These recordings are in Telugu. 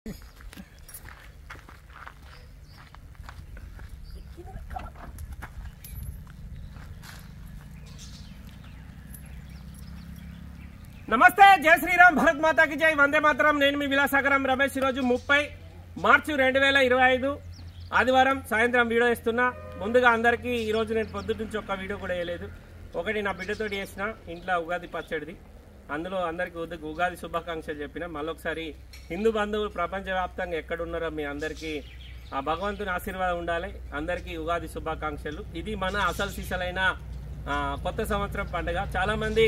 నమస్తే, జై శ్రీరామ్, భరత్ మాతాకి జై, వందే మాతరం. నేను మీ విలాసాగరం రమేష్. ఈరోజు 30 మార్చి 2025 ఆదివారం సాయంత్రం వీడియో ఇస్తున్నా. ముందుగా అందరికీ ఈరోజు నేను పొద్దుటి నుంచి ఒక్క వీడియో కూడా వేయలేదు. ఒకటి నా బిడ్డతోటి చేసిన ఇంట్లో ఉగాది పచ్చడిది, అందులో అందరికీ ఉగాది శుభాకాంక్షలు చెప్పిన. మళ్ళొకసారి హిందూ బంధువులు ప్రపంచవ్యాప్తంగా ఎక్కడున్నారో మీ అందరికీ ఆ భగవంతుని ఆశీర్వాదం ఉండాలి. అందరికీ ఉగాది శుభాకాంక్షలు. ఇది మన అసలు సీసలైన కొత్త సంవత్సరం పండుగ. చాలామంది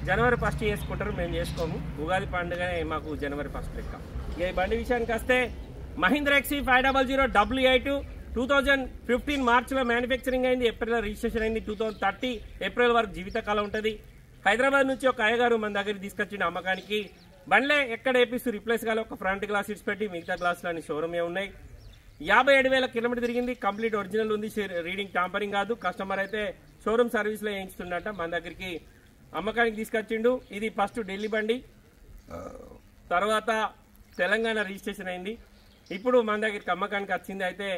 జనవరి 1 చేసుకుంటారు, మేము చేసుకోము. ఉగాది పండుగనే మాకు జనవరి 1 లెక్క. ఇక ఈ బండి విషయానికి వస్తే మహీంద్రా XE 500 W8 2015 మార్చిలో మ్యానుఫ్యాక్చరింగ్ అయింది. ఏప్రిల్లో రిజిస్ట్రేషన్ అయింది. 2030 ఏప్రిల్ వరకు జీవితకాలం ఉంటుంది. హైదరాబాద్ నుంచి ఒక అయ్యగారు మన దగ్గరికి తీసుకొచ్చిన అమ్మకానికి. బండ్లే ఎక్కడ ఏపీసు రిప్లేస్ కాలే, ఒక ఫ్రంట్ గ్లాస్ ఇట్స్ పెట్టి మిగతా గ్లాసులు అన్ని షోరూమే ఉన్నాయి. 57,000 కిలోమీటర్ తిరిగింది. కంప్లీట్ ఒరిజినల్ ఉంది, రీడింగ్ టాంపరింగ్ కాదు. కస్టమర్ అయితే షోరూమ్ సర్వీస్లో వేయించుతుండట, మన దగ్గరికి అమ్మకానికి తీసుకొచ్చిండు. ఇది ఫస్ట్ ఢిల్లీ బండి, తర్వాత తెలంగాణ రిజిస్ట్రేషన్ అయింది. ఇప్పుడు మన దగ్గరికి అమ్మకానికి వచ్చింది. అయితే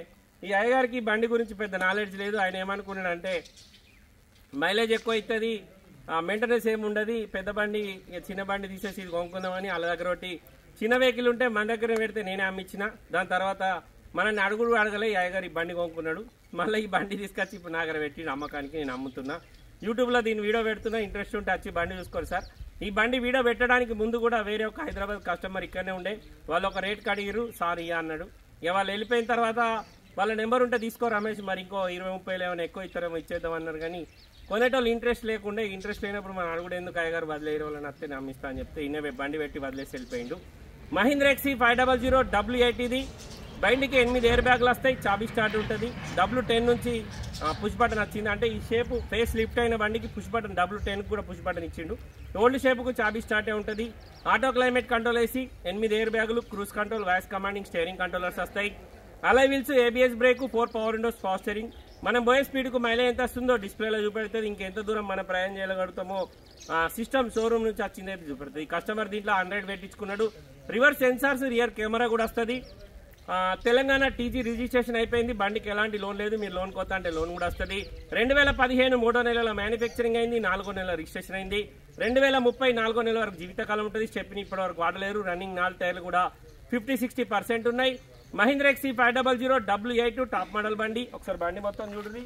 ఈ అయ్యగారికి బండి గురించి పెద్ద నాలెడ్జ్ లేదు. ఆయన ఏమనుకున్నాడంటే మైలేజ్ ఎక్కువ అవుతుంది, మెయింటెనెన్స్ ఏమి ఉండదు, పెద్ద బండి చిన్న బండి తీసేసి ఇది కొనుక్కుందామని వాళ్ళ దగ్గర ఒకటి చిన్న వెహికల్ ఉంటే మన దగ్గర పెడితే నేనే అమ్మించిన. దాని తర్వాత మనల్ని అడగలే, ఈ అయ్యగారు ఈ బండి కొనుక్కున్నాడు. మళ్ళీ ఈ బండి తీసుకొచ్చి ఇప్పుడు నా దగ్గర పెట్టి అమ్మకానికి నేను అమ్ముతున్నా. యూట్యూబ్లో దీని వీడియో పెడుతున్నా, ఇంట్రెస్ట్ ఉంటే వచ్చి బండి చూసుకోరు సార్. ఈ బండి వీడియో పెట్టడానికి ముందు కూడా వేరే ఒక హైదరాబాద్ కస్టమర్ ఇక్కడనే ఉండే, వాళ్ళు ఒక రేట్ అడిగిరు, సార్ ఇయ్య అన్నాడు. ఇక వాళ్ళు వెళ్ళిపోయిన తర్వాత వాళ్ళ నెంబర్ ఉంటే తీసుకో రమేష్, మరి ఇంకో 20-30 ఏమైనా ఎక్కువ ఇస్తారేమో ఇచ్చేద్దాం అన్నారు. కానీ కొనేటోళ్ళు ఇంట్రెస్ట్ లేకుండే, ఇంట్రెస్ట్ లేనప్పుడు మనం అడుగుడు ఎందుకు, అయ్యగారు వదిలేరు వాళ్ళని వస్తే నమ్మిస్తా అని చెప్తే ఇన్నే బండి పెట్టి వదిలేసి వెళ్ళిపోయిండు. మహీంద్రా XE 500 W8 ఇది. బండికి 8 ఎయిర్ బ్యాగ్లు వస్తాయి, చాబీ స్టార్ట్ ఉంటుంది. W10 నుంచి పుష్ బటన్ వచ్చింది. అంటే ఈ షేపు ఫేస్ లిఫ్ట్ అయిన బండికి పుష్ బటన్, W10 కూడా పుష్ బటన్ ఇచ్చిండు. ఓల్డ్ షేపుకు చాబీ స్టార్టే ఉంటుంది. ఆటో క్లైమేట్ కంట్రోల్ వేసి 8 ఎయిర్ బ్యాగులు, cruise control, voice commanding, steering controllers వస్తాయి. Alloy wheels, ABS brake, 4 power windows, power steering. మనం పోయే స్పీడ్కు మైలేజ్ ఎంత వస్తుందో డిస్ప్లేలో చూపెడుతుంది. ఇంకెంత దూరం మనం ప్రయాణం చేయగలుగుతామో సిస్టమ్ షోరూమ్ నుంచి వచ్చింది అయితే చూపెడుతుంది. కస్టమర్ దీంట్లో 100 పెట్టించుకున్నాడు. రివర్స్ సెన్సార్స్, రియర్ కెమెరా కూడా వస్తుంది. తెలంగాణ TG రిజిస్ట్రేషన్ అయిపోయింది. బండికి ఎలాంటి లోన్ లేదు, మీరు లోన్ కొత్త అంటే లోన్ కూడా వస్తుంది. 2015 3వ నెలలో మ్యానుఫ్యాక్చరింగ్ అయింది, 4వ నెల రిజిస్ట్రేషన్ అయింది. 2030 4వ నెల వరకు జీవితకాలం ఉంటుంది. స్టెప్ని ఇప్పటి వరకు వాడలేరు. రన్నింగ్ 4 టైర్లు కూడా 50-60% ఉన్నాయి. Mahindra XE 500 W8 top model బండి. ఒకసారి బండి మొత్తం చూడండి.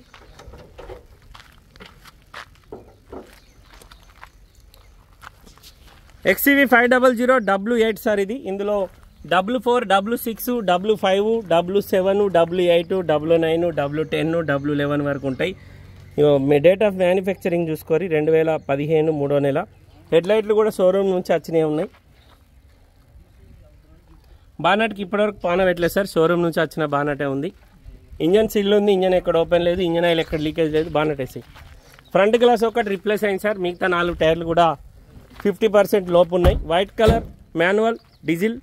XE 500 W8 సార్ ఇది. ఇందులో W4, W6, W5, W7, W8, W9, W10, W11 వరకు ఉంటాయి. మీ డేట్ ఆఫ్ మ్యానుఫ్యాక్చరింగ్ చూసుకోరి, 2015 3వ నెల. హెడ్ లైట్లు కూడా షోరూమ్ నుంచి వచ్చినవి ఉన్నాయి. బానట్కి ఇప్పటివరకు పాన పెట్టలేదు సార్, షోరూమ్ నుంచి వచ్చిన బానటే ఉంది. ఇంజన్ సిల్ ఉంది, ఇంజన్ ఎక్కడ ఓపెన్ లేదు, ఇంజన్ ఆయిల్ ఎక్కడ లీకేజ్ లేదు, బానట్ వేసి. ఫ్రంట్ గ్లాస్ ఒకటి రిప్లేస్ అయింది సార్. మిగతా 4 టైర్లు కూడా 50% లోపు ఉన్నాయి. White colour, manual, diesel.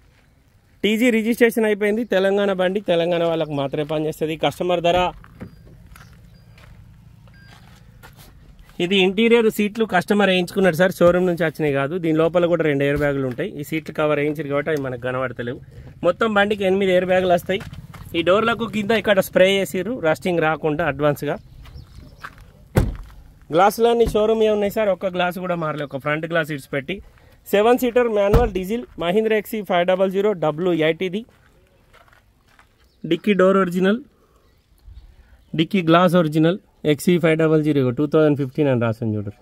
TG registration అయిపోయింది. తెలంగాణ బండి, తెలంగాణ వాళ్ళకు మాత్రమే పనిచేస్తుంది. కస్టమర్ ధర ఇది. ఇంటీరియర్ సీట్లు కస్టమర్ వేయించుకున్నాడు సార్, షోరూమ్ నుంచి వచ్చినాయి కాదు. దీని లోపల కూడా 2 ఎయిర్ బ్యాగులు ఉంటాయి. ఈ సీట్లు కవర్ వేయించారు కాబట్టి అవి మనకు కనబడతలేవు. మొత్తం బండికి 8 ఎయిర్ బ్యాగులు వస్తాయి. ఈ డోర్లకు కింద ఇక్కడ స్ప్రే చేసిర్రు రస్టింగ్ రాకుండా అడ్వాన్స్గా. గ్లాసులన్నీ షోరూమ్ ఉన్నాయి సార్, ఒక్క గ్లాసు కూడా మారలేదు. ఒక ఫ్రంట్ గ్లాస్ ఇట్స్ పెట్టి 7 seater manual diesel Mahindra XE 500 W8 ఇది. Dicky door original, dicky glass original. XE 500 2015 అని రాసింది చూడరు.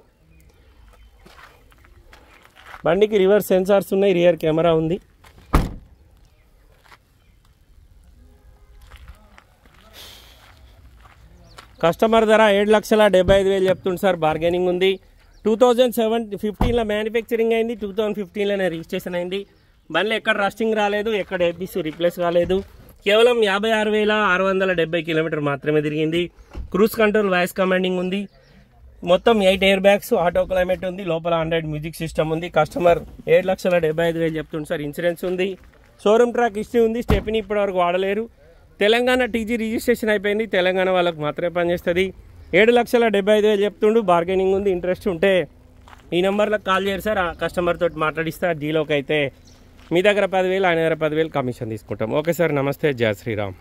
బండికి రివర్స్ సెన్సార్స్ ఉన్నాయి, రియర్ కెమెరా ఉంది. కస్టమర్ ధర 7,75,000 చెప్తుంది సార్, బార్గెనింగ్ ఉంది. 2015లో మ్యానుఫ్యాక్చరింగ్ అయింది, 2015లోనే రిజిస్ట్రేషన్ అయింది. బండ్లు ఎక్కడ రస్టింగ్ రాలేదు, ఎక్కడ ఏపీసీ రిప్లేస్ కాలేదు. కేవలం 56,670 కిలోమీటర్ మాత్రమే తిరిగింది. క్రూజ్ కంట్రోల్, వాయిస్ కమాండింగ్ ఉంది. మొత్తం 8 ఎయిర్ బ్యాగ్స్, ఆటో క్లైమేట్ ఉంది. లోపల 100 మ్యూజిక్ సిస్టమ్ ఉంది. కస్టమర్ 7,75,000 చెప్తుంది సార్. ఇన్సూరెన్స్ ఉంది, షోరూమ్ ట్రాక్ హిస్టరీ ఉంది. స్టెప్ని ఇప్పటివరకు వాడలేరు. తెలంగాణ TG రిజిస్ట్రేషన్ అయిపోయింది, తెలంగాణ వాళ్ళకు మాత్రమే పనిచేస్తుంది. 7,75,000 చెప్తుండు, బార్గెనింగ్ ఉంది. ఇంట్రెస్ట్ ఉంటే ఈ నెంబర్లకు కాల్ చేయరు సార్, ఆ కస్టమర్ తోటి మాట్లాడిస్తే. డీలోకి అయితే మీ దగ్గర 10,000 ఆయన దగ్గర 10,000 కమిషన్ తీసుకుంటాం. ఓకే సార్, నమస్తే, జై శ్రీరామ్.